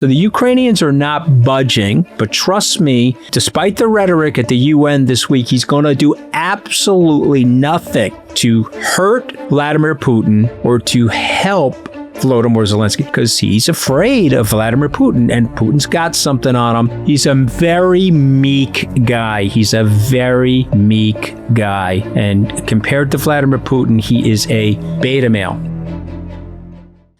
So the Ukrainians are not budging, but trust me, despite the rhetoric at the UN this week, he's going to do absolutely nothing to hurt Vladimir Putin or to help Volodymyr Zelensky because he's afraid of Vladimir Putin, and Putin's got something on him. He's a very meek guy. And compared to Vladimir Putin, he is a beta male.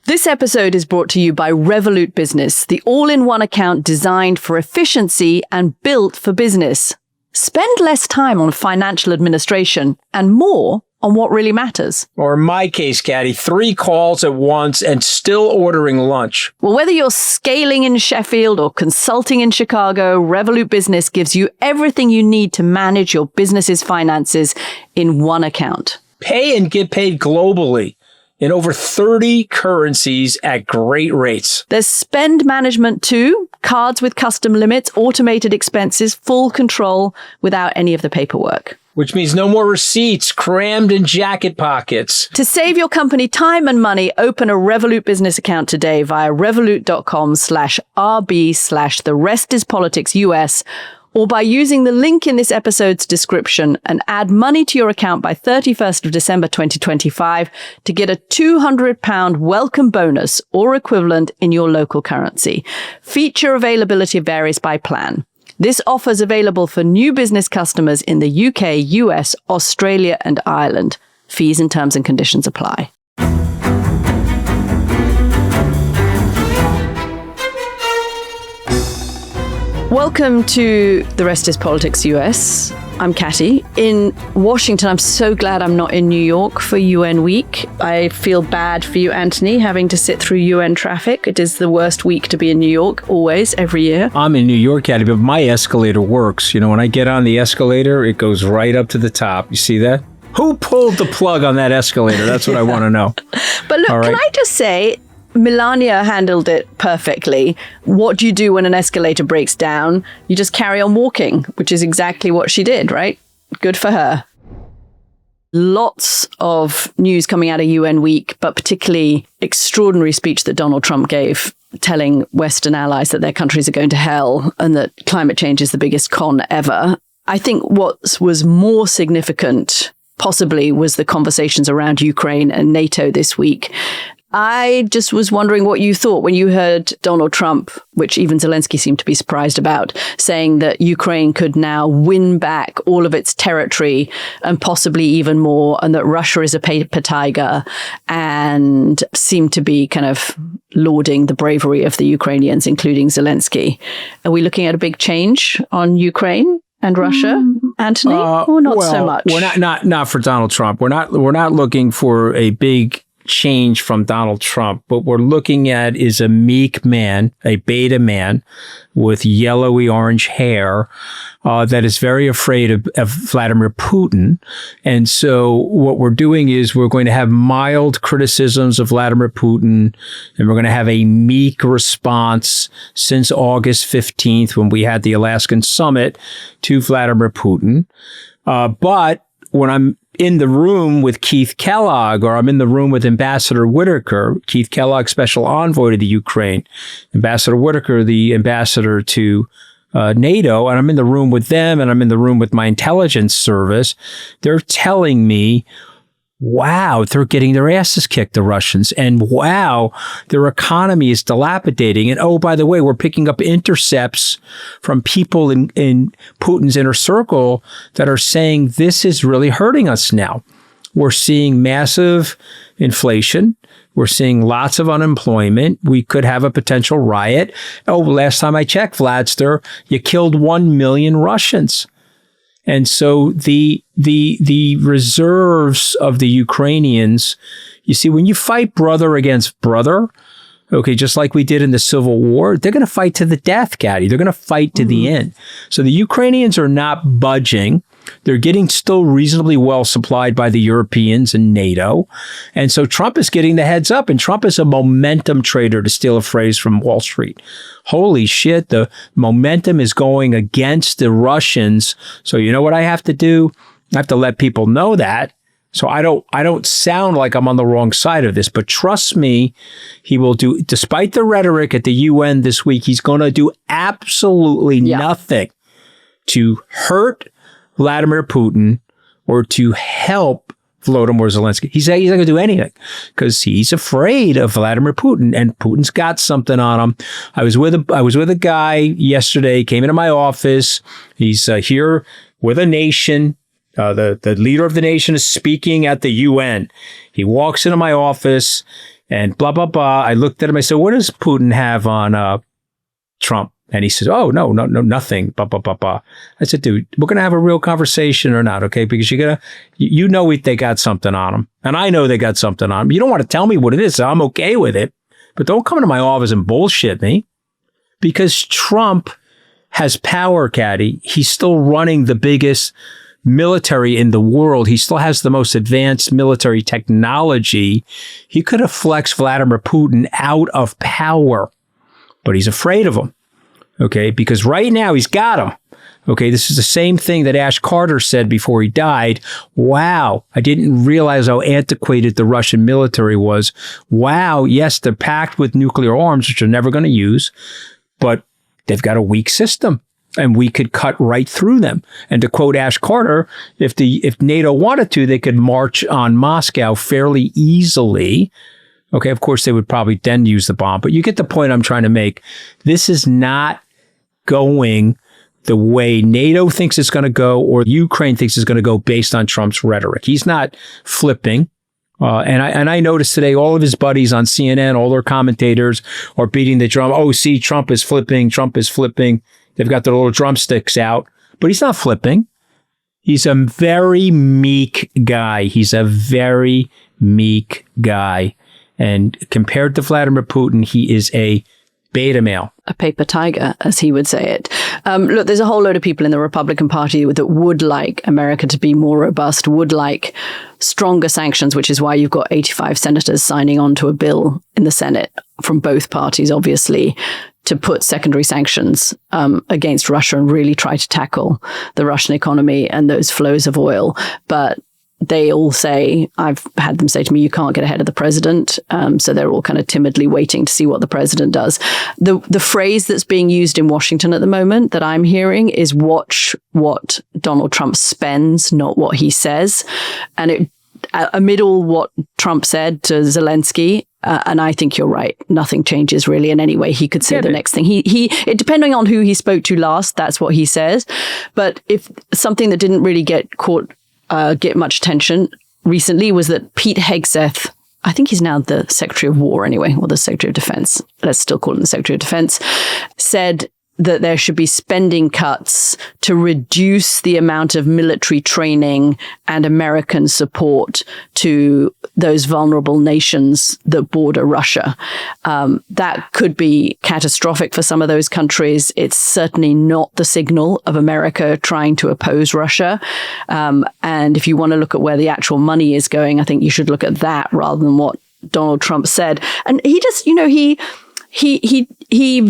This episode is brought to you by Revolut Business, the all-in-one account designed for efficiency and built for business. Spend less time on financial administration and more on what really matters. Or in my case, Katty, 3 calls at once and still ordering lunch. Well, whether you're scaling in Sheffield or consulting in Chicago, Revolut Business gives you everything you need to manage your business's finances in one account. Pay and get paid globally in over 30 currencies at great rates. There's spend management too, cards with custom limits, automated expenses, full control without any of the paperwork. Which means no more receipts crammed in jacket pockets. To save your company time and money, open a Revolut business account today via revolut.com/RB/TheRestIsPoliticsUS or by using the link in this episode's description and add money to your account by 31st of December 2025 to get a £200 welcome bonus or equivalent in your local currency. Feature availability varies by plan. This offer is available for new business customers in the UK, US, Australia, and Ireland. Fees and terms and conditions apply. Welcome to The Rest is Politics US. I'm Katty. In Washington, I'm so glad I'm not in New York for UN week. I feel bad for you, Anthony, having to sit through UN traffic. It is the worst week to be in New York, always, every year. I'm in New York, Katty, but my escalator works. You know, when I get on the escalator, it goes right up to the top. You see that? Who pulled the plug on that escalator? That's what I want to know. But look, Can I just say, Melania handled it perfectly. What do you do when an escalator breaks down? You just carry on walking, which is exactly what she did, right? Good for her. Lots of news coming out of UN week, but particularly extraordinary speech that Donald Trump gave, telling Western allies that their countries are going to hell and that climate change is the biggest con ever. I think what was more significant, possibly, was the conversations around Ukraine and NATO this week. I just was wondering what you thought when you heard Donald Trump, which even Zelensky seemed to be surprised about, saying that Ukraine could now win back all of its territory and possibly even more, and that Russia is a paper tiger, and seemed to be kind of lauding the bravery of the Ukrainians, including Zelensky. Are we looking at a big change on Ukraine and Russia, Anthony, or not so much? We're not for Donald Trump. We're not looking for a big change from Donald Trump. What we're looking at is a meek man, a beta man with yellowy orange hair that is very afraid of Vladimir Putin. And so what we're doing is we're going to have mild criticisms of Vladimir Putin, and we're going to have a meek response since August 15th when we had the Alaskan summit to Vladimir Putin. But when I'm in the room with Keith Kellogg, or I'm in the room with Ambassador Whitaker, Keith Kellogg, special envoy to the Ukraine, Ambassador Whitaker, the ambassador to NATO, and I'm in the room with them, and I'm in the room with my intelligence service, they're telling me, wow, they're getting their asses kicked, the Russians. And wow, their economy is dilapidating. And oh, by the way, we're picking up intercepts from people in Putin's inner circle that are saying this is really hurting us now. We're seeing massive inflation. We're seeing lots of unemployment. We could have a potential riot. Oh, last time I checked, Vladster, you killed 1 million Russians. And so the reserves of the Ukrainians, you see, when you fight brother against brother, okay, just like we did in the Civil War, they're going to fight to the death, Katty. They're going to fight to the end. So the Ukrainians are not budging. They're getting still reasonably well supplied by the Europeans and NATO. And so Trump is getting the heads up, and Trump is a momentum trader, to steal a phrase from Wall Street. Holy shit, the momentum is going against the Russians. So you know what I have to do? I have to let people know that. So I don't sound like I'm on the wrong side of this, but trust me, he will do, despite the rhetoric at the UN this week, he's going to do absolutely nothing to hurt Vladimir Putin or to help Volodymyr Zelensky. He's not going to do anything because he's afraid of Vladimir Putin, and Putin's got something on him. I was with a guy yesterday, came into my office. He's here with a nation. The leader of the nation is speaking at the UN. He walks into my office and blah, blah, blah. I looked at him. I said, what does Putin have on Trump? And he says, oh, no, nothing. Blah, blah, blah, blah. I said, dude, we're going to have a real conversation or not, okay? Because they got something on him. And I know they got something on him. You don't want to tell me what it is. So I'm okay with it. But don't come into my office and bullshit me. Because Trump has power, Katty. He's still running the biggest military in the world. He still has the most advanced military technology. He could have flexed Vladimir Putin out of power, but he's afraid of him. Okay, because right now he's got him. Okay, this is the same thing that Ash Carter said before he died. Wow, I didn't realize how antiquated the Russian military was. Wow, yes, they're packed with nuclear arms, which they're never going to use, but they've got a weak system. And we could cut right through them. And to quote Ash Carter, if NATO wanted to, they could march on Moscow fairly easily. Okay, of course, they would probably then use the bomb. But you get the point I'm trying to make. This is not going the way NATO thinks it's going to go or Ukraine thinks it's going to go based on Trump's rhetoric. He's not flipping. And I noticed today all of his buddies on CNN, all their commentators are beating the drum. Oh, see, Trump is flipping. Trump is flipping. They've got their little drumsticks out, but he's not flipping. He's a very meek guy. And compared to Vladimir Putin, he is a beta male. A paper tiger, as he would say it. Look, there's a whole load of people in the Republican Party that would like America to be more robust, would like stronger sanctions, which is why you've got 85 senators signing on to a bill in the Senate from both parties, obviously, to put secondary sanctions against Russia and really try to tackle the Russian economy and those flows of oil. But they all say, I've had them say to me, you can't get ahead of the president. So they're all kind of timidly waiting to see what the president does. The phrase that's being used in Washington at the moment that I'm hearing is watch what Donald Trump spends, not what he says. And amid all what Trump said to Zelensky, and I think you're right, nothing changes really in any way. He could say the next thing. It depending on who he spoke to last, that's what he says. But if something that didn't really get much attention recently was that Pete Hegseth, I think he's now the Secretary of War anyway, or the Secretary of Defense, let's still call him the Secretary of Defense, said that there should be spending cuts to reduce the amount of military training and American support to those vulnerable nations that border Russia. That could be catastrophic for some of those countries. It's certainly not the signal of America trying to oppose Russia. And if you want to look at where the actual money is going, I think you should look at that rather than what Donald Trump said. And he just, he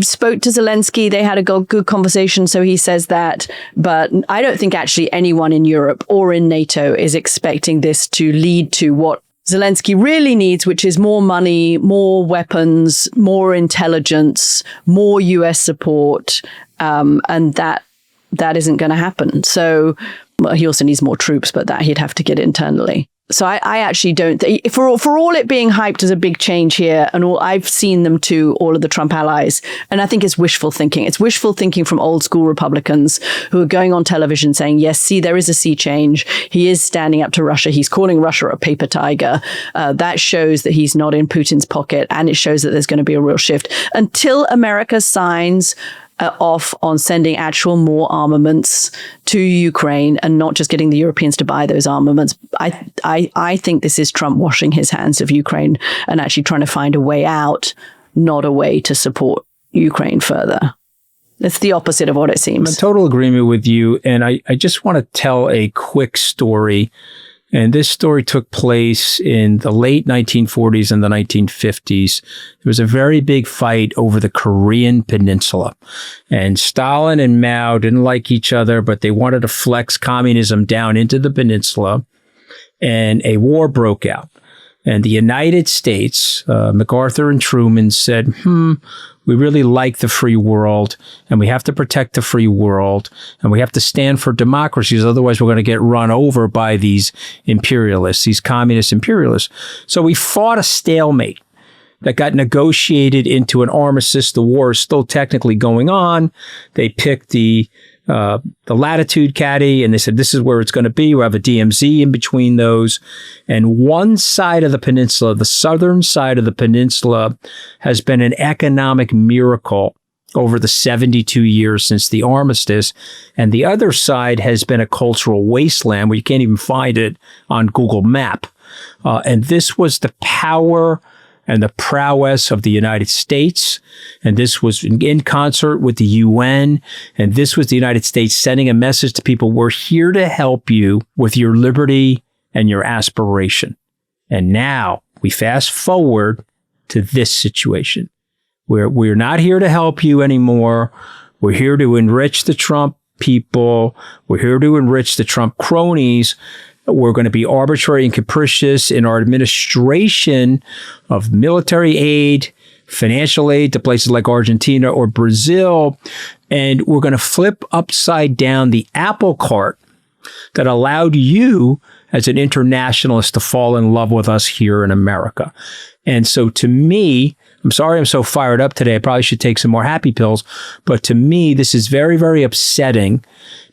spoke to Zelensky. They had a good conversation, so he says that. But I don't think actually anyone in Europe or in NATO is expecting this to lead to what Zelensky really needs, which is more money, more weapons, more intelligence, more US support, and that isn't going to happen. So he also needs more troops, but that he'd have to get internally. So I actually don't think, for all it being hyped as a big change here, and I've seen them to all of the Trump allies, and I think it's wishful thinking. It's wishful thinking from old school Republicans who are going on television saying, yes, see, there is a sea change. He is standing up to Russia. He's calling Russia a paper tiger. That shows that he's not in Putin's pocket, and it shows that there's going to be a real shift. Until America signs off on sending actual more armaments to Ukraine and not just getting the Europeans to buy those armaments. I think this is Trump washing his hands of Ukraine and actually trying to find a way out, not a way to support Ukraine further. It's the opposite of what it seems. I'm in total agreement with you. And I just want to tell a quick story. And this story took place in the late 1940s and the 1950s. There was a very big fight over the Korean Peninsula. And Stalin and Mao didn't like each other, but they wanted to flex communism down into the peninsula. and a war broke out. And the United States, MacArthur and Truman said, we really like the free world, and we have to protect the free world, and we have to stand for democracies. Otherwise, we're going to get run over by these imperialists, these communist imperialists. So we fought a stalemate that got negotiated into an armistice. The war is still technically going on. They picked the latitude, Katty, and they said, this is where it's going to be. We'll have a DMZ in between those. And one side of the peninsula, the southern side of the peninsula, has been an economic miracle over the 72 years since the armistice. And the other side has been a cultural wasteland where you can't even find it on Google Map. And this was the power and the prowess of the United States. And this was in concert with the UN. And this was the United States sending a message to people, we're here to help you with your liberty and your aspiration. And now we fast forward to this situation where we're not here to help you anymore. We're here to enrich the Trump people. We're here to enrich the Trump cronies. We're going to be arbitrary and capricious in our administration of military aid, financial aid to places like Argentina or Brazil. And we're going to flip upside down the apple cart that allowed you as an internationalist to fall in love with us here in America. And so to me, I'm sorry I'm so fired up today. I probably should take some more happy pills. But to me, this is very, very upsetting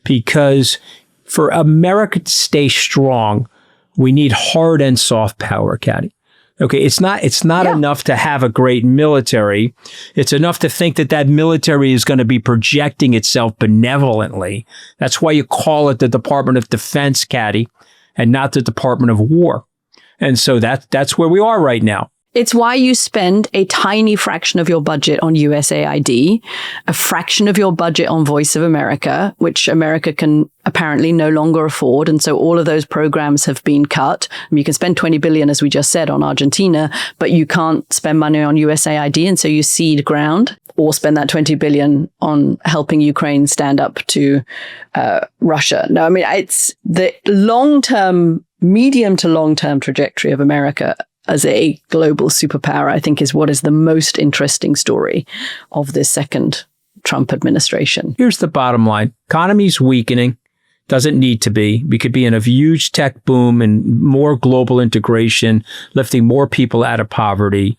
because for America to stay strong, we need hard and soft power, Katty. Okay, it's not enough to have a great military. It's enough to think that that military is going to be projecting itself benevolently. That's why you call it the Department of Defense, Katty, and not the Department of War. And so that's where we are right now. It's why you spend a tiny fraction of your budget on USAID, a fraction of your budget on Voice of America, which America can apparently no longer afford. And so all of those programs have been cut. You can spend $20 billion, as we just said, on Argentina, but you can't spend money on USAID. And so you cede ground or spend that $20 billion on helping Ukraine stand up to Russia. No, I mean, it's the medium to long-term trajectory of America as a global superpower, I think, is what is the most interesting story of this second Trump administration. Here's the bottom line. Economy's weakening. Doesn't need to be. We could be in a huge tech boom and more global integration, lifting more people out of poverty.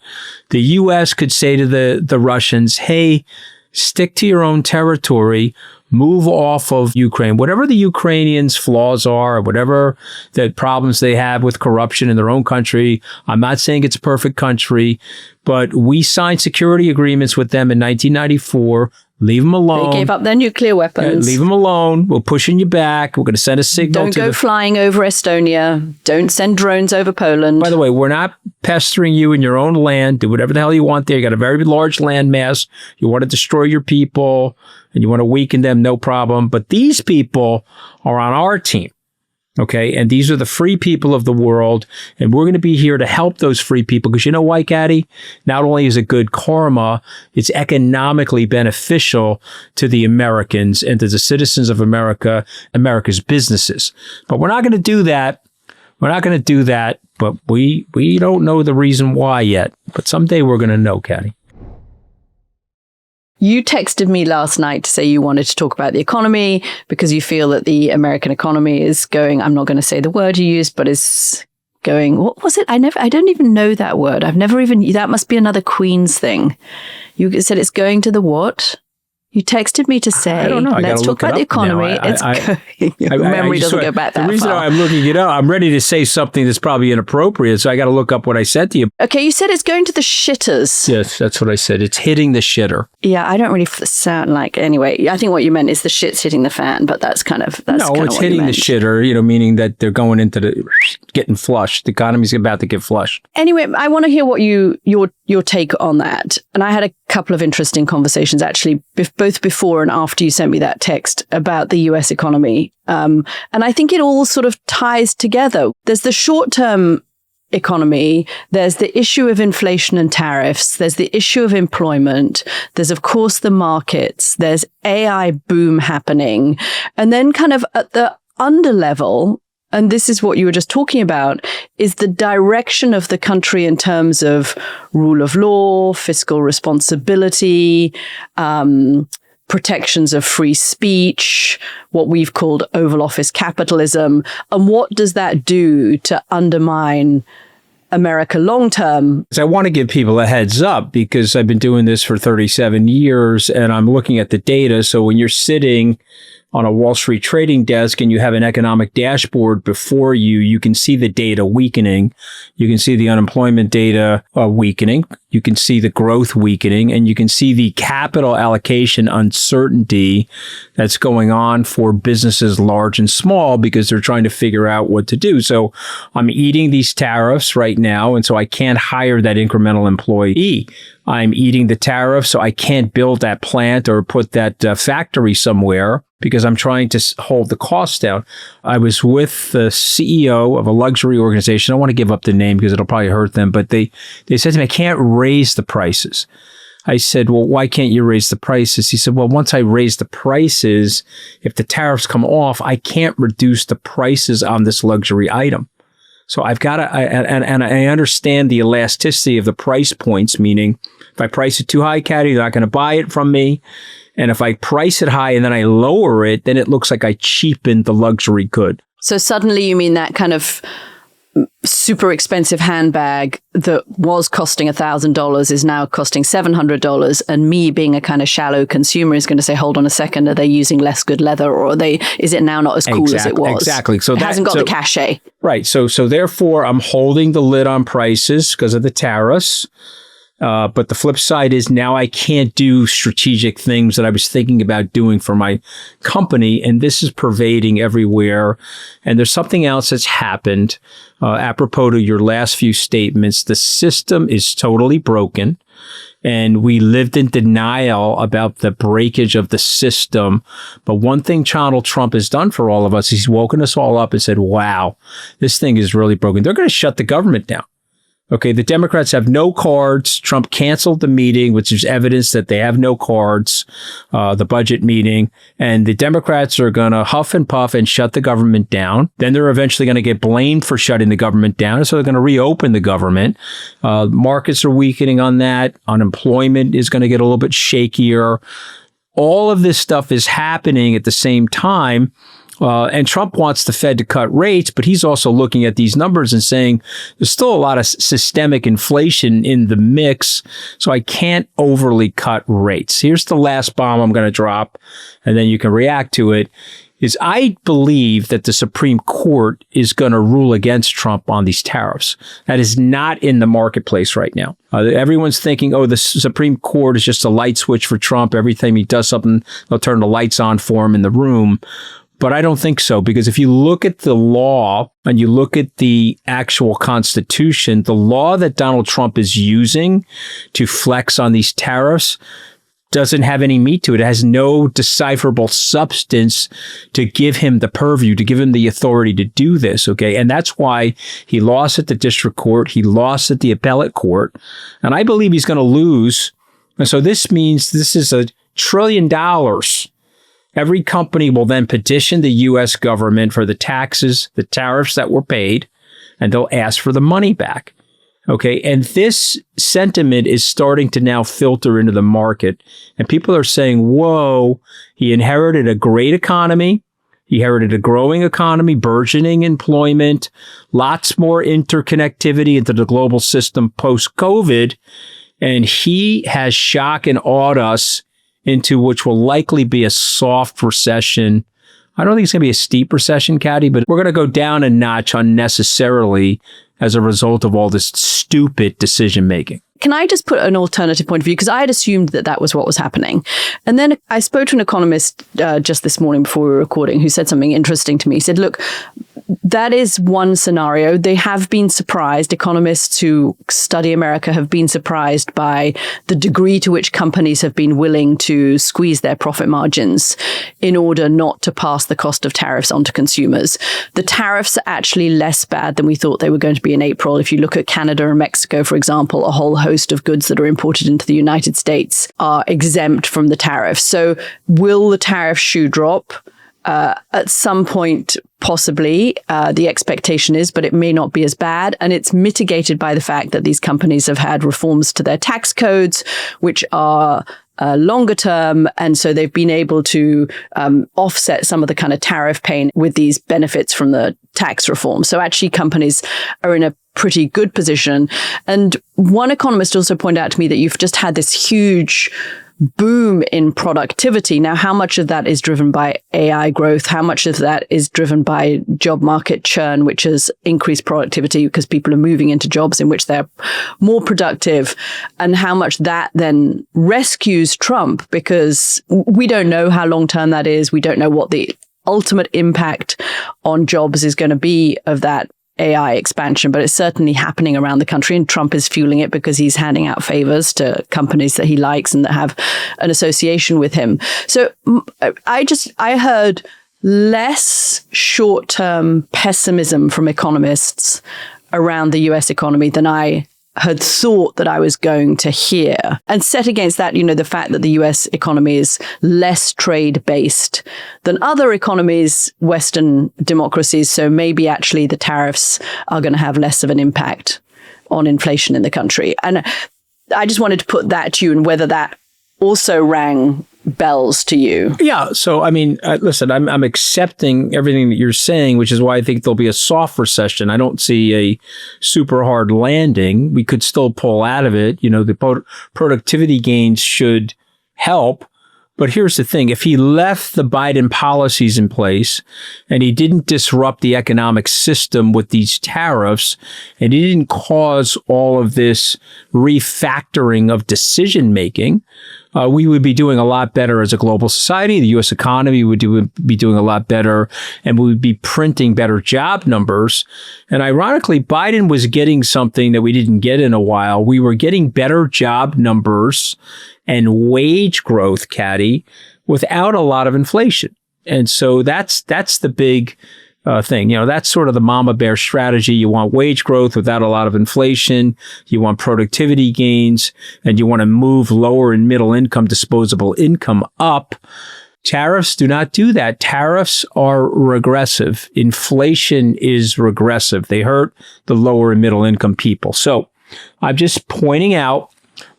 The U.S. could say to the Russians, hey, stick to your own territory. Move off of Ukraine. Whatever the Ukrainians' flaws are, or whatever the problems they have with corruption in their own country, I'm not saying it's a perfect country, but we signed security agreements with them in 1994. Leave them alone. They gave up their nuclear weapons. Leave them alone. We're pushing you back. We're going to send a signal. Don't go flying over Estonia. Don't send drones over Poland. By the way, we're not pestering you in your own land. Do whatever the hell you want there. You got a very large land mass. You want to destroy your people and you want to weaken them, no problem. But these people are on our team. Okay. And these are the free people of the world. And we're going to be here to help those free people. Because you know why, Katty? Not only is it good karma, it's economically beneficial to the Americans and to the citizens of America, America's businesses. But we're not going to do that. We're not going to do that. But we don't know the reason why yet. But someday we're going to know, Katty. You texted me last night to say you wanted to talk about the economy because you feel that the American economy is going, I'm not going to say the word you used, but is going, what was it? I don't even know that word. That must be another Queen's thing. You said it's going to the what? You texted me to say, I don't know. Let's talk about the economy. Your memory doesn't go back that far. The reason I'm looking it up, I'm ready to say something that's probably inappropriate, so I got to look up what I said to you. Okay, you said it's going to the shitters. Yes, that's what I said. It's hitting the shitter. Yeah, I don't really sound like, anyway, I think what you meant is the shit's hitting the fan, but that's kind of it's hitting the shitter, meaning that they're going into getting flushed. The economy's about to get flushed. Anyway, I want to hear what your take on that. And I had a couple of interesting conversations, actually, both before and after you sent me that text about the US economy. And I think it all sort of ties together. There's the short-term economy. There's the issue of inflation and tariffs. There's the issue of employment. There's, of course, the markets. There's AI boom happening. And then kind of at the under level, and this is what you were just talking about, is the direction of the country in terms of rule of law, fiscal responsibility, protections of free speech, what we've called Oval Office capitalism. And what does that do to undermine America long term? I want to give people a heads up because I've been doing this for 37 years and I'm looking at the data. So when you're sitting on a Wall Street trading desk and you have an economic dashboard before you, you can see the data weakening. You can see the unemployment data weakening. You can see the growth weakening, and you can see the capital allocation uncertainty that's going on for businesses large and small because they're trying to figure out what to do. So I'm eating these tariffs right now, and so I can't hire that incremental employee. I'm eating the tariffs, so I can't build that plant or put that factory somewhere because I'm trying to hold the costs down. I was with the CEO of a luxury organization. I don't want to give up the name because it'll probably hurt them, but they said to me, I can't raise the prices. I said, well, why can't you raise the prices? He said, well, once I raise the prices, if the tariffs come off, I can't reduce the prices on this luxury item. So I've got to, and I understand the elasticity of the price points, meaning if I price it too high, Katty, they're not going to buy it from me. And if I price it high and then I lower it, then it looks like I cheapened the luxury good. So suddenly you mean that kind of super expensive handbag that was costing $1,000 is now costing $700, and me being a kind of shallow consumer is going to say, hold on a second, are they using less good leather, or is it now not as cool as it was? Exactly. So it hasn't got the cachet. Right. So therefore I'm holding the lid on prices because of the tariffs. But the flip side is now I can't do strategic things that I was thinking about doing for my company. And this is pervading everywhere. And there's something else that's happened. Apropos to your last few statements, the system is totally broken. And we lived in denial about the breakage of the system. But one thing Donald Trump has done for all of us, he's woken us all up and said, wow, this thing is really broken. They're going to shut the government down. Okay, the Democrats have no cards. Trump canceled the meeting, which is evidence that they have no cards, the budget meeting. And the Democrats are going to huff and puff and shut the government down. Then they're eventually going to get blamed for shutting the government down. So they're going to reopen the government. Markets are weakening on that. Unemployment is going to get a little bit shakier. All of this stuff is happening at the same time. And Trump wants the Fed to cut rates, but he's also looking at these numbers and saying there's still a lot of systemic inflation in the mix, so I can't overly cut rates. Here's the last bomb I'm going to drop, and then you can react to it, is I believe that the Supreme Court is going to rule against Trump on these tariffs. That is not in the marketplace right now. Everyone's thinking, oh, the Supreme Court is just a light switch for Trump. Every time he does something, they'll turn the lights on for him in the room. But I don't think so, because if you look at the law and you look at the actual Constitution, the law that Donald Trump is using to flex on these tariffs doesn't have any meat to it. It has no decipherable substance to give him the purview, to give him the authority to do this, okay? And that's why he lost at the district court. He lost at the appellate court. And I believe he's going to lose. And so this means this is $1 trillion. Every company will then petition the U.S. government for the taxes, the tariffs that were paid, and they'll ask for the money back. Okay. And this sentiment is starting to now filter into the market. And people are saying, whoa, he inherited a great economy. He inherited a growing economy, burgeoning employment, lots more interconnectivity into the global system post-COVID. And he has shock and awed us into which will likely be a soft recession. I don't think it's going to be a steep recession, Katty, but we're going to go down a notch unnecessarily as a result of all this stupid decision making. Can I just put an alternative point of view? Because I had assumed that that was what was happening. And then I spoke to an economist just this morning before we were recording who said something interesting to me. He said, look, that is one scenario. They have been surprised. Economists who study America have been surprised by the degree to which companies have been willing to squeeze their profit margins in order not to pass the cost of tariffs onto consumers. The tariffs are actually less bad than we thought they were going to be in April. If you look at Canada and Mexico, for example, a whole host of goods that are imported into the United States are exempt from the tariffs. So will the tariff shoe drop? At some point, possibly, the expectation is, but it may not be as bad. And it's mitigated by the fact that these companies have had reforms to their tax codes, which are longer term. And so they've been able to offset some of the kind of tariff pain with these benefits from the tax reform. So actually, companies are in a pretty good position. And one economist also pointed out to me that you've just had this huge boom in productivity. Now, how much of that is driven by AI growth? How much of that is driven by job market churn, which has increased productivity because people are moving into jobs in which they're more productive? And how much that then rescues Trump, because we don't know how long term that is. We don't know what the ultimate impact on jobs is going to be of that AI expansion, but it's certainly happening around the country, and Trump is fueling it because he's handing out favors to companies that he likes and that have an association with him. So I heard less short-term pessimism from economists around the US economy than I had thought that I was going to hear. And set against that, the fact that the US economy is less trade-based than other economies, Western democracies. So maybe actually the tariffs are going to have less of an impact on inflation in the country. And I just wanted to put that to you, and whether that also rang bells to you. Yeah. So, I mean, listen, I'm accepting everything that you're saying, which is why I think there'll be a soft recession. I don't see a super hard landing. We could still pull out of it. The productivity gains should help. But here's the thing. If he left the Biden policies in place and he didn't disrupt the economic system with these tariffs, and he didn't cause all of this refactoring of decision making, we would be doing a lot better as a global society. The U.S. economy would be doing a lot better, and we would be printing better job numbers. And ironically, Biden was getting something that we didn't get in a while. We were getting better job numbers and wage growth, Katty, without a lot of inflation. And so that's the big thing. That's sort of the mama bear strategy. You want wage growth without a lot of inflation. You want productivity gains, and you want to move lower and middle income disposable income up. Tariffs do not do that. Tariffs are regressive. Inflation is regressive. They hurt the lower and middle income people. So I'm just pointing out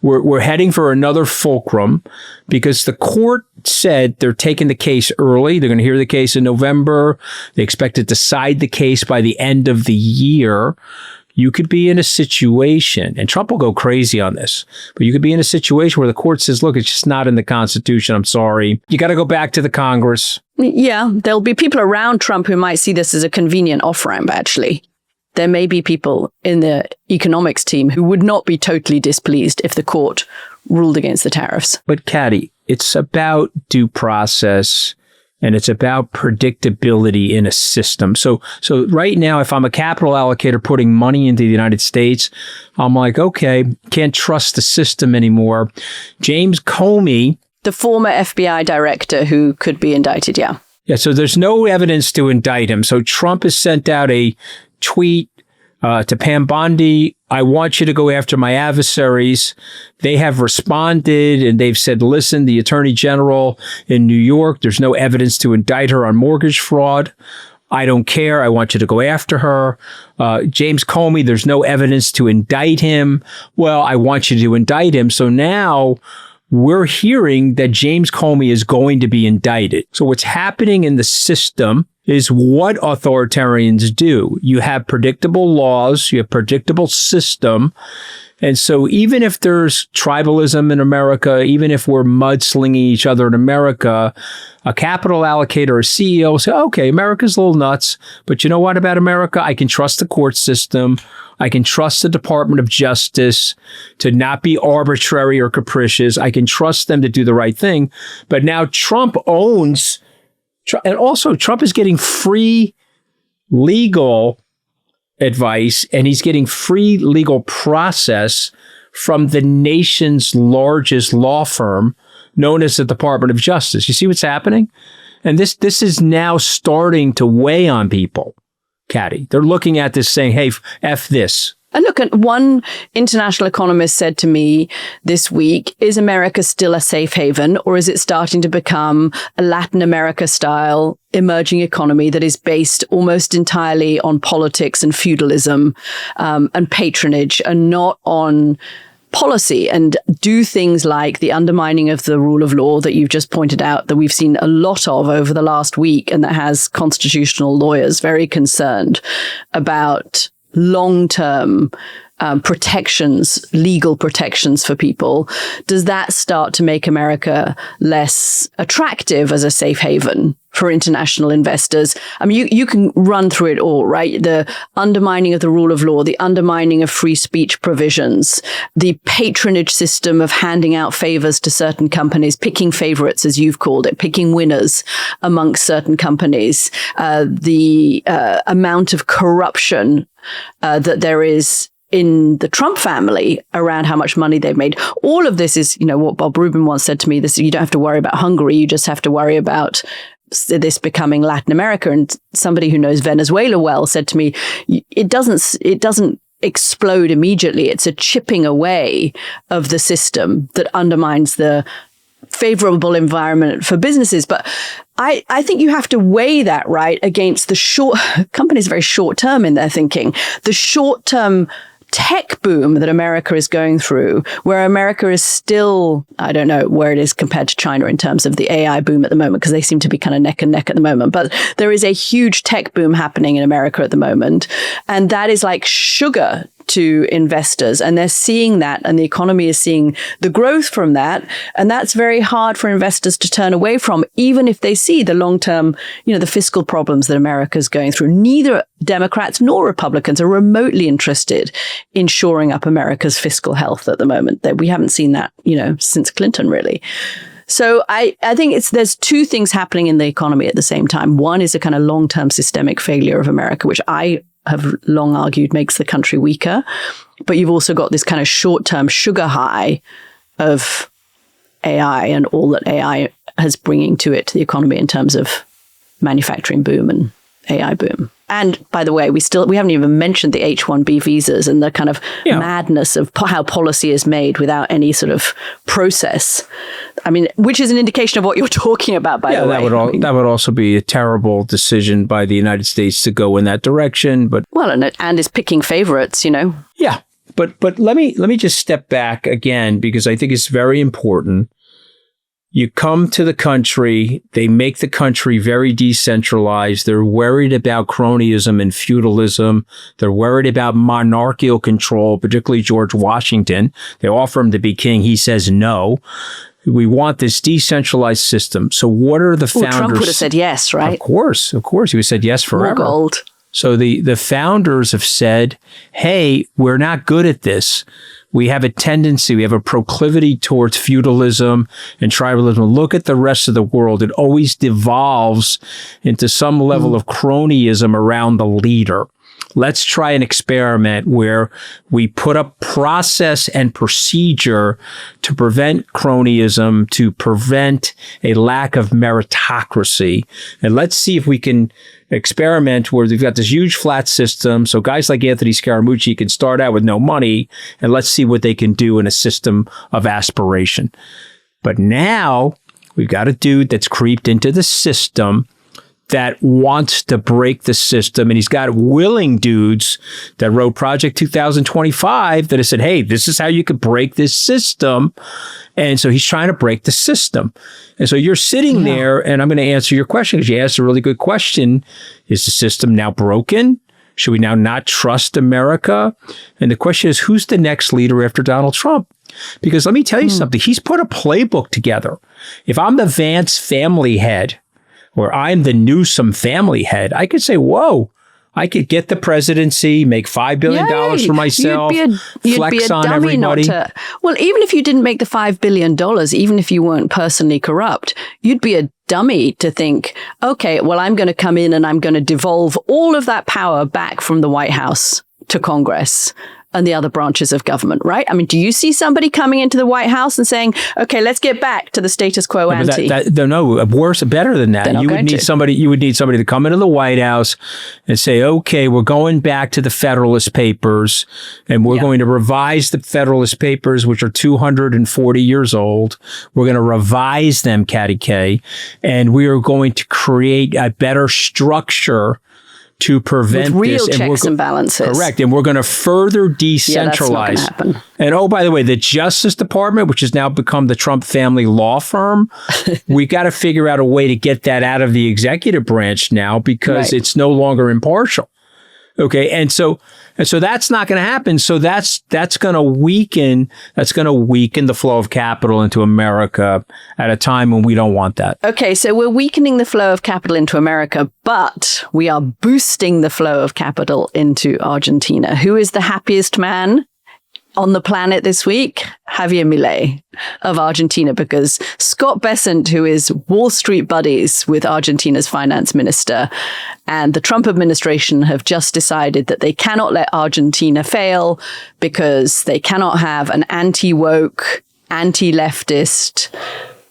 we're heading for another fulcrum, because the court said they're taking the case early. They're going to hear the case in November. They expect to decide the case by the end of the year. You could be in a situation, and Trump will go crazy on this, but you could be in a situation where the court says, look, it's just not in the Constitution. I'm sorry. You got to go back to the Congress. Yeah, there'll be people around Trump who might see this as a convenient off-ramp, actually. There may be people in the economics team who would not be totally displeased if the court ruled against the tariffs. But Katty, it's about due process, and it's about predictability in a system. So right now, if I'm a capital allocator putting money into the United States, I'm like, okay, can't trust the system anymore. James Comey, the former FBI director who could be indicted, yeah. Yeah, so there's no evidence to indict him. So Trump has sent out a tweet to Pam Bondi, I want you to go after my adversaries. They have responded, and they've said, listen, the Attorney General in New York, there's no evidence to indict her on mortgage fraud. I don't care. I want you to go after her. James Comey, there's no evidence to indict him. Well, I want you to indict him. So now we're hearing that James Comey is going to be indicted. So what's happening in the system is what authoritarians do. You have predictable laws, you have predictable system. And so even if there's tribalism in America, even if we're mudslinging each other in America, a capital allocator or CEO will say, okay, America's a little nuts, but you know what about America? I can trust the court system. I can trust the Department of Justice to not be arbitrary or capricious. I can trust them to do the right thing. But now Trump owns, and also Trump is getting free legal advice, and he's getting free legal process from the nation's largest law firm known as the Department of Justice. You see what's happening? And this is now starting to weigh on people, Katty. They're looking at this saying, hey, F this. And look, one international economist said to me this week, is America still a safe haven, or is it starting to become a Latin America style emerging economy that is based almost entirely on politics and feudalism and patronage, and not on policy, and do things like the undermining of the rule of law that you've just pointed out, that we've seen a lot of over the last week, and that has constitutional lawyers very concerned about long-term protections, legal protections for people. Does that start to make America less attractive as a safe haven for international investors? I mean, you can run through it all, right? The undermining of the rule of law, the undermining of free speech provisions, the patronage system of handing out favors to certain companies, picking favorites, as you've called it, picking winners amongst certain companies, the amount of corruption that there is in the Trump family around how much money they've made. All of this is, what Bob Rubin once said to me, this, you don't have to worry about Hungary, you just have to worry about this becoming Latin America. And somebody who knows Venezuela well said to me, it doesn't explode immediately. It's a chipping away of the system that undermines the favorable environment for businesses. But I think you have to weigh that, right, against the companies are very short term in their thinking, the short term tech boom that America is going through, where America is still, I don't know where it is compared to China in terms of the AI boom at the moment, because they seem to be kind of neck and neck at the moment. But there is a huge tech boom happening in America at the moment. And that is like sugar to investors, and they're seeing that, and the economy is seeing the growth from that. And that's very hard for investors to turn away from, even if they see the long-term, the fiscal problems that America is going through. Neither Democrats nor Republicans are remotely interested in shoring up America's fiscal health at the moment. That we haven't seen that, since Clinton, really. So I think there's two things happening in the economy at the same time. One is a kind of long-term systemic failure of America, which I have long argued makes the country weaker. But you've also got this kind of short-term sugar high of AI and all that AI has bringing to it, to the economy, in terms of manufacturing boom and AI boom. And by the way, we haven't even mentioned the H-1B visas and the kind of madness of how policy is made without any sort of process. I mean, which is an indication of what you're talking about, by the way. That would also be a terrible decision by the United States to go in that direction. But and it's picking favorites, Yeah, but let me just step back again, because I think it's very important. You come to the country, they make the country very decentralized. They're worried about cronyism and feudalism. They're worried about monarchical control, particularly George Washington. They offer him to be king. He says no. We want this decentralized system. So what are the founders? Trump would have said yes, right? Of course. He would have said yes forever. More gold. So the founders have said, hey, we're not good at this. We have a proclivity towards feudalism and tribalism. Look at the rest of the world. It always devolves into some level of cronyism around the leader. Let's try an experiment where we put up process and procedure to prevent cronyism, to prevent a lack of meritocracy. And let's see if we can experiment where we've got this huge flat system. So guys like Anthony Scaramucci can start out with no money, and let's see what they can do in a system of aspiration. But now we've got a dude that's creeped into the system that wants to break the system. And he's got willing dudes that wrote Project 2025 that have said, hey, this is how you could break this system. And so he's trying to break the system. And so you're sitting there, and I'm going to answer your question, because you asked a really good question. Is the system now broken? Should we now not trust America? And the question is, who's the next leader after Donald Trump? Because let me tell you something. He's put a playbook together. If I'm the Vance family head, or I'm the Newsom family head, I could say, whoa, I could get the presidency, make $5 billion for myself, flex on everybody. Well, even if you didn't make the $5 billion, even if you weren't personally corrupt, you'd be a dummy to think, okay, well, I'm going to come in and I'm going to devolve all of that power back from the White House to Congress. and the other branches of government, right? I mean, do you see somebody coming into the White House and saying, okay, let's get back to the status quo ante? No, worse, better than that. You would need somebody to come into the White House and say, okay, we're going back to the Federalist Papers, and we're going to revise the Federalist Papers, which are 240 years old. We're going to revise them, Katty K, and we are going to create a better structure to prevent with real this. checks and balances. Correct. And we're going to further decentralize. Yeah, that's not going to happen. And oh, by the way, the Justice Department, which has now become the Trump family law firm, we got to figure out a way to get that out of the executive branch now, because it's no longer impartial. Okay. And so that's not going to happen. So that's going to weaken the flow of capital into America at a time when we don't want that. Okay. So we're weakening the flow of capital into America, but we are boosting the flow of capital into Argentina. Who is the happiest man on the planet this week? Javier Milei of Argentina, because Scott Bessent, who is Wall Street buddies with Argentina's finance minister, and the Trump administration have just decided that they cannot let Argentina fail because they cannot have an anti-woke, anti-leftist,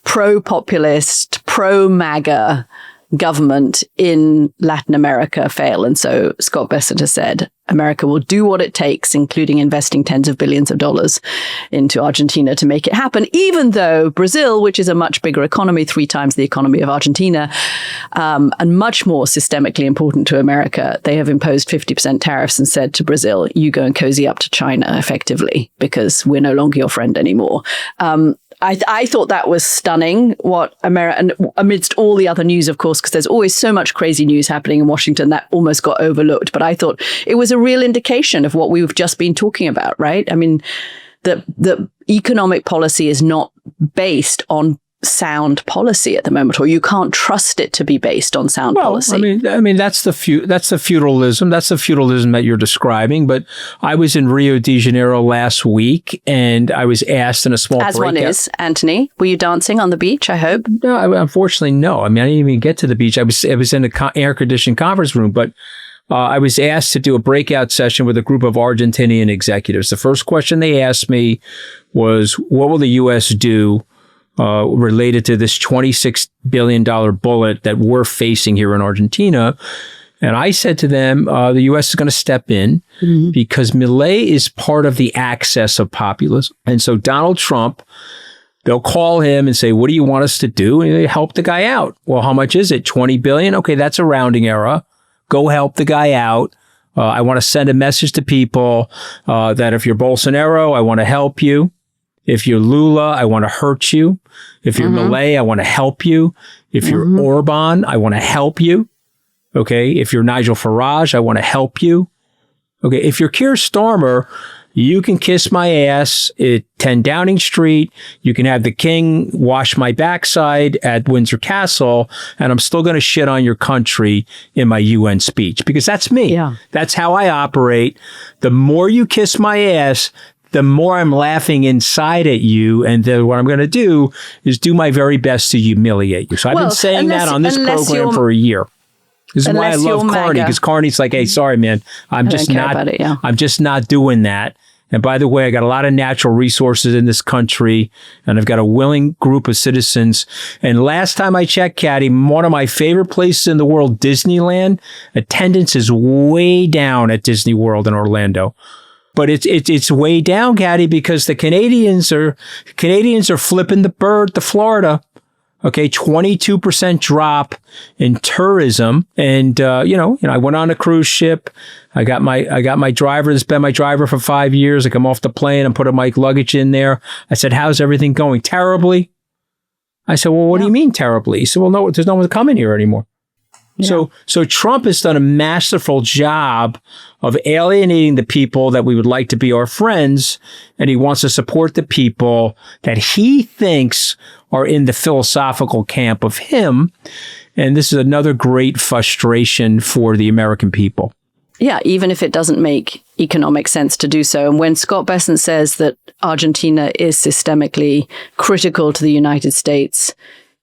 pro-populist, pro-MAGA government in Latin America fail. And so Scott Bessent has said America will do what it takes, including investing tens of billions of dollars into Argentina to make it happen, even though Brazil, which is a much bigger economy, 3 times the economy of Argentina, and much more systemically important to America, they have imposed 50% tariffs and said to Brazil, you go and cozy up to China effectively, because we're no longer your friend anymore. I thought that was stunning, what America, and amidst all the other news, of course, because there's always so much crazy news happening in Washington that almost got overlooked. But I thought it was a real indication of what we've just been talking about, right? I mean, the economic policy is not based on sound policy at the moment, or you can't trust it to be based on sound policy. I mean that's the feudalism. That's the feudalism that you're describing. But I was in Rio de Janeiro last week, and I was asked in a small breakout. As one is, Anthony. Were you dancing on the beach? I hope. No, unfortunately, no. I mean, I didn't even get to the beach. I was in an air-conditioned conference room, but I was asked to do a breakout session with a group of Argentinian executives. The first question they asked me was, "What will the U.S. do?" Related to this $26 billion bullet that we're facing here in Argentina. And I said to them, the U.S. is going to step in because Milei is part of the axis of populism. And so Donald Trump, they'll call him and say, what do you want us to do? And they help the guy out. Well, how much is it? 20 billion? Okay, that's a rounding error. Go help the guy out. I want to send a message to people that if you're Bolsonaro, I want to help you. If you're Lula, I want to hurt you. If you're Milei, I want to help you. If you're Orban, I want to help you. Okay. If you're Nigel Farage, I want to help you. Okay. If you're Keir Starmer, you can kiss my ass at 10 Downing Street. You can have the king wash my backside at Windsor Castle, and I'm still going to shit on your country in my UN speech, because that's me. Yeah. That's how I operate. The more you kiss my ass, the more I'm laughing inside at you, and then what I'm going to do is do my very best to humiliate you. So I've been saying that on this program for a year. This is why I love Carney, because Carney's like, hey, sorry, man, I'm just not doing that. And by the way, I got a lot of natural resources in this country, and I've got a willing group of citizens. And last time I checked, Katty, one of my favorite places in the world, Disneyland, attendance is way down at Disney World in Orlando. But it's way down, Katty, because the Canadians are flipping the bird to Florida. Okay, 22% drop in tourism, and I went on a cruise ship. I got my driver. This has been my driver for 5 years. I come off the plane and put my luggage in there. I said, "How's everything going?" "Terribly." I said, "Well, what do you mean terribly?" He said, "Well, no, there's no one coming here anymore." Yeah. So Trump has done a masterful job of alienating the people that we would like to be our friends, and he wants to support the people that he thinks are in the philosophical camp of him. And this is another great frustration for the American people. Yeah, even if it doesn't make economic sense to do so. And when Scott Bessent says that Argentina is systemically critical to the United States,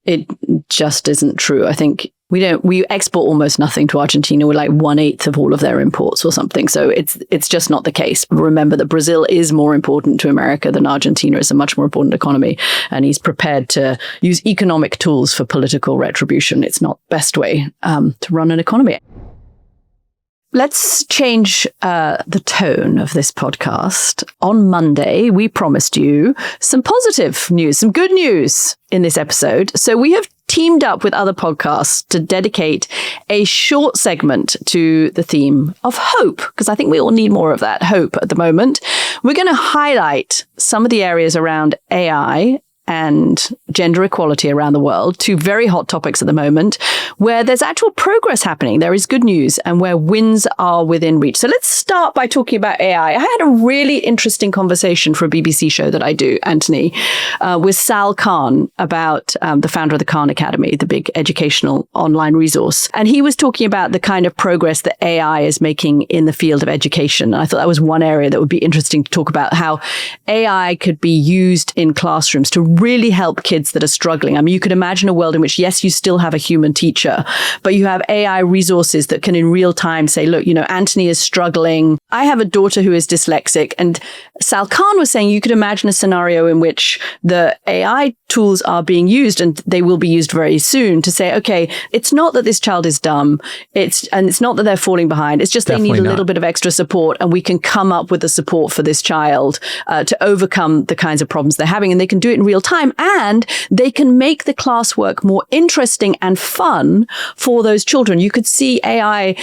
it just isn't true. I think We export almost nothing to Argentina. We're like 1/8 of all of their imports or something. So it's just not the case. Remember that Brazil is more important to America than Argentina. It's a much more important economy. And he's prepared to use economic tools for political retribution. It's not the best way to run an economy. Let's change the tone of this podcast. On Monday, we promised you some positive news, some good news in this episode. So we have teamed up with other podcasts to dedicate a short segment to the theme of hope, because I think we all need more of that hope at the moment. We're going to highlight some of the areas around AI and gender equality around the world, two very hot topics at the moment, where there's actual progress happening. There is good news and where wins are within reach. So let's start by talking about AI. I had a really interesting conversation for a BBC show that I do, Anthony, with Sal Khan about the founder of the Khan Academy, the big educational online resource. And he was talking about the kind of progress that AI is making in the field of education. And I thought that was one area that would be interesting to talk about, how AI could be used in classrooms to really help kids that are struggling. I mean, you could imagine a world in which, yes, you still have a human teacher, but you have AI resources that can in real time say, look, Anthony is struggling. I have a daughter who is dyslexic. And Sal Khan was saying you could imagine a scenario in which the AI tools are being used, and they will be used very soon, to say, okay, it's not that this child is dumb. It's not that they're falling behind. It's just Definitely they need a not. little bit of extra support, and we can come up with the support for this child to overcome the kinds of problems they're having. And they can do it in real time, and they can make the classwork more interesting and fun for those children. You could see AI,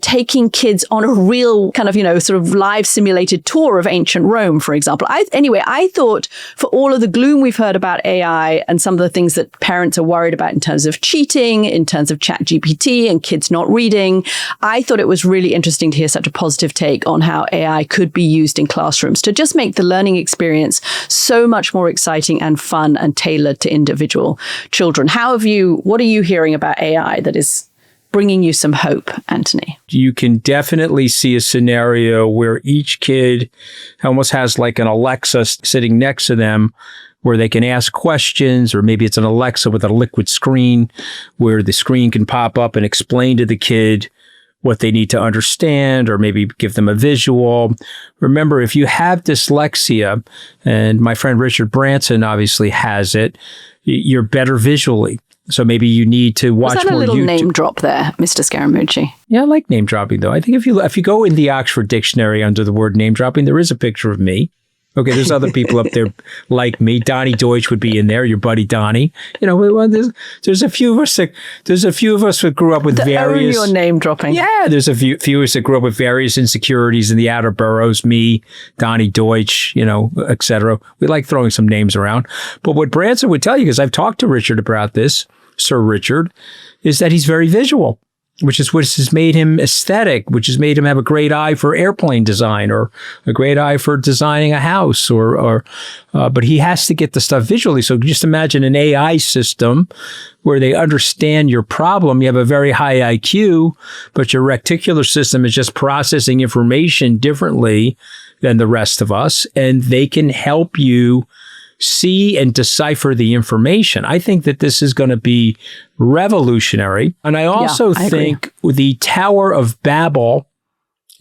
taking kids on a real kind of, sort of live simulated tour of ancient Rome, for example. I thought for all of the gloom we've heard about AI and some of the things that parents are worried about in terms of cheating, in terms of ChatGPT and kids not reading, I thought it was really interesting to hear such a positive take on how AI could be used in classrooms to just make the learning experience so much more exciting and fun and tailored to individual children. What are you hearing about AI that is bringing you some hope, Anthony? You can definitely see a scenario where each kid almost has like an Alexa sitting next to them, where they can ask questions, or maybe it's an Alexa with a liquid screen where the screen can pop up and explain to the kid what they need to understand, or maybe give them a visual. Remember, if you have dyslexia, and my friend Richard Branson obviously has it, you're better visually. So maybe you need to watch more YouTube. Was that a little name drop there, Mr. Scaramucci? Yeah, I like name dropping, though. I think if you go in the Oxford Dictionary under the word name dropping, there is a picture of me. Okay, there's other people up there like me. Donnie Deutsch would be in there, your buddy Donnie. There's a few of us that grew up with various. Own your name dropping. Yeah, there's a few of us that grew up with various insecurities in the outer boroughs. Me, Donnie Deutsch, etc. We like throwing some names around. But what Branson would tell you, because I've talked to Richard about this, Sir Richard, is that he's very visual, which has made him aesthetic, which has made him have a great eye for airplane design, or a great eye for designing a house, but he has to get the stuff visually. So just imagine an AI system where they understand your problem. You have a very high IQ, but your reticular system is just processing information differently than the rest of us, and they can help you see and decipher the information. I think that this is going to be revolutionary. And I also think the Tower of Babel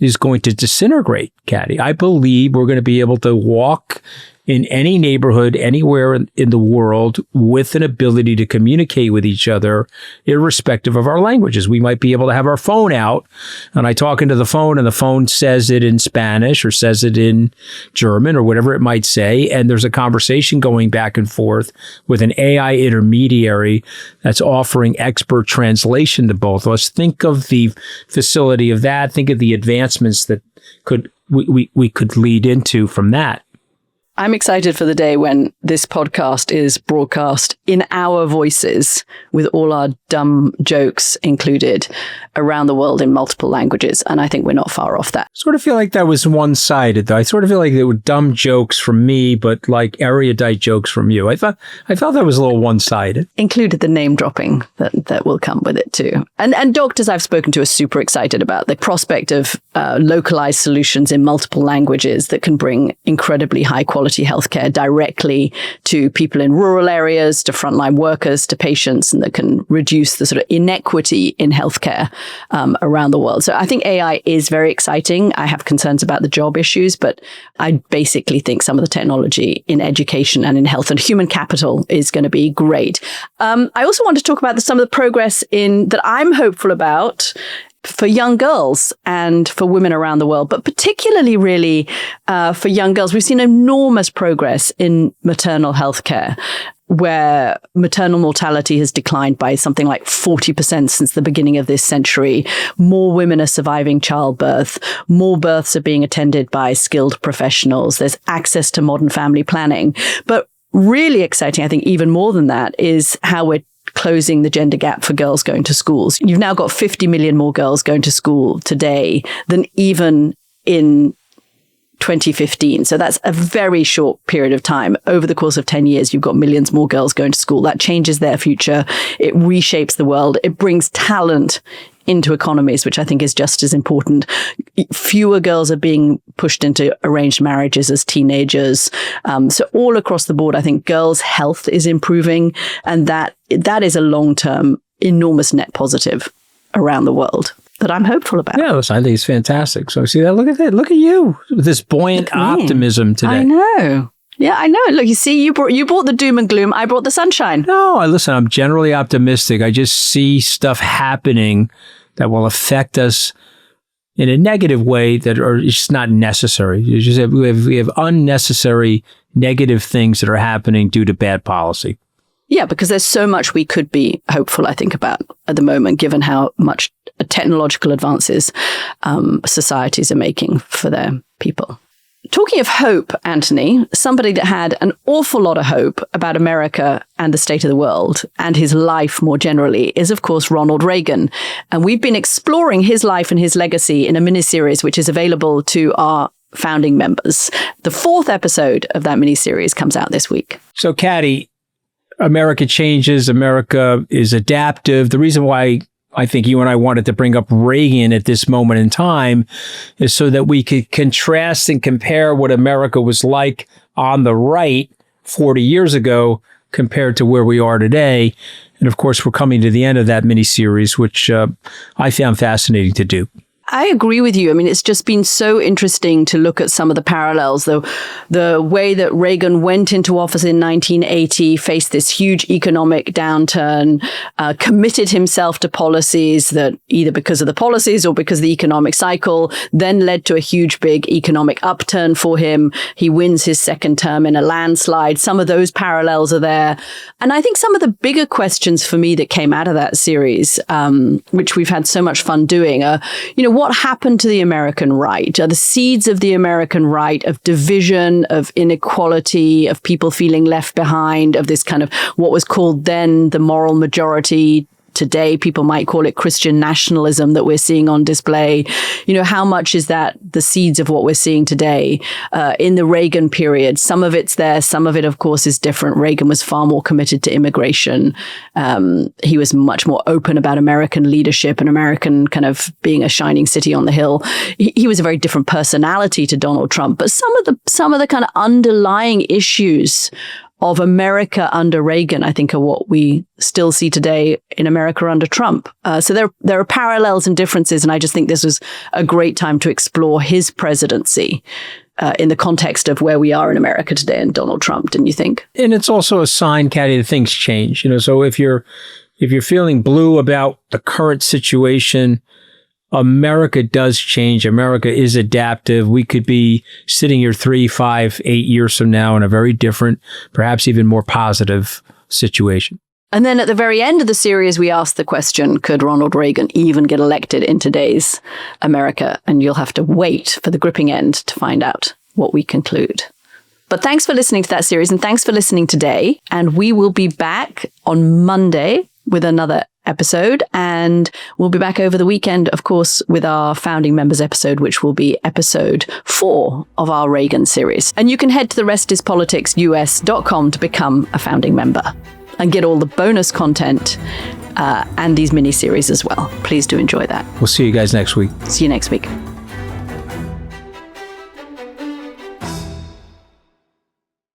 is going to disintegrate, Katty. I believe we're going to be able to walk in any neighborhood, anywhere in the world, with an ability to communicate with each other, irrespective of our languages. We might be able to have our phone out, and I talk into the phone, and the phone says it in Spanish or says it in German or whatever it might say, and there's a conversation going back and forth with an AI intermediary that's offering expert translation to both of us. Think of the facility of that. Think of the advancements that we could lead into from that. I'm excited for the day when this podcast is broadcast in our voices, with all our dumb jokes included, around the world in multiple languages. And I think we're not far off that. Sort of feel like that was one-sided, though. I sort of feel like there were dumb jokes from me, but like erudite jokes from you. I felt that was a little one-sided. Included the name dropping that will come with it too. And doctors I've spoken to are super excited about the prospect of localized solutions in multiple languages that can bring incredibly high quality healthcare directly to people in rural areas, to frontline workers, to patients, and that can reduce the sort of inequity in healthcare around the world. So I think AI is very exciting. I have concerns about the job issues, but I basically think some of the technology in education and in health and human capital is going to be great. I also want to talk about some of the progress that I'm hopeful about for young girls and for women around the world, but particularly really for young girls. We've seen enormous progress in maternal health care, where maternal mortality has declined by something like 40% since the beginning of this century. More women are surviving childbirth. More births are being attended by skilled professionals. There's access to modern family planning. But really exciting, I think even more than that, is how we're closing the gender gap for girls going to schools. You've now got 50 million more girls going to school today than even in 2015. So that's a very short period of time. Over the course of 10 years, you've got millions more girls going to school. That changes their future. It reshapes the world. It brings talent into economies, which I think is just as important. Fewer girls are being pushed into arranged marriages as teenagers. So all across the board, I think girls' health is improving, and that is a long-term, enormous net positive around the world that I'm hopeful about. Yeah, listen, I think it's fantastic. So see that? Look at that. Look at you with this buoyant optimism today. I know. Yeah, I know. Look, you see, you brought the doom and gloom. I brought the sunshine. No, listen, I'm generally optimistic. I just see stuff happening that will affect us in a negative way that are just not necessary. You just we have unnecessary negative things that are happening due to bad policy. Yeah, because there's so much we could be hopeful, I think, about at the moment, given how much technological advances societies are making for their people. Talking of hope, Anthony, somebody that had an awful lot of hope about America and the state of the world and his life more generally is, of course, Ronald Reagan. And we've been exploring his life and his legacy in a miniseries, which is available to our founding members. The 4th episode of that miniseries comes out this week. So, Katty, America changes. America is adaptive. The reason why I think you and I wanted to bring up Reagan at this moment in time is so that we could contrast and compare what America was like on the right 40 years ago compared to where we are today. And of course, we're coming to the end of that miniseries, which I found fascinating to do. I agree with you. I mean, it's just been so interesting to look at some of the parallels. The way that Reagan went into office in 1980, faced this huge economic downturn, committed himself to policies that either because of the policies or because of the economic cycle, then led to a huge, big economic upturn for him. He wins his second term in a landslide. Some of those parallels are there. And I think some of the bigger questions for me that came out of that series, which we've had so much fun doing, are, what happened to the American right? Are the seeds of the American right, of division, of inequality, of people feeling left behind, of this kind of what was called then the moral majority? Today, people might call it Christian nationalism that we're seeing on display. How much is that the seeds of what we're seeing today in the Reagan period? Some of it's there. Some of it, of course, is different. Reagan was far more committed to immigration. He was much more open about American leadership and American kind of being a shining city on the hill. He was a very different personality to Donald Trump. But some of the kind of underlying issues of America under Reagan, I think, are what we still see today in America under Trump. So there are parallels and differences, and I just think this was a great time to explore his presidency in the context of where we are in America today and Donald Trump, didn't you think? And it's also a sign, Katty, that things change. So if you're feeling blue about the current situation, America does change. America is adaptive. We could be sitting here 3, 5, 8 years from now in a very different, perhaps even more positive situation. And then at the very end of the series, we asked the question, could Ronald Reagan even get elected in today's America? And you'll have to wait for the gripping end to find out what we conclude. But thanks for listening to that series, and thanks for listening today. And we will be back on Monday with another episode, and we'll be back over the weekend, of course, with our founding members episode, which will be episode 4 of our Reagan series. And you can head to therestIspoliticsus.com to become a founding member and get all the bonus content and these mini-series as well. Please do enjoy that. We'll see you guys next week. See you next week.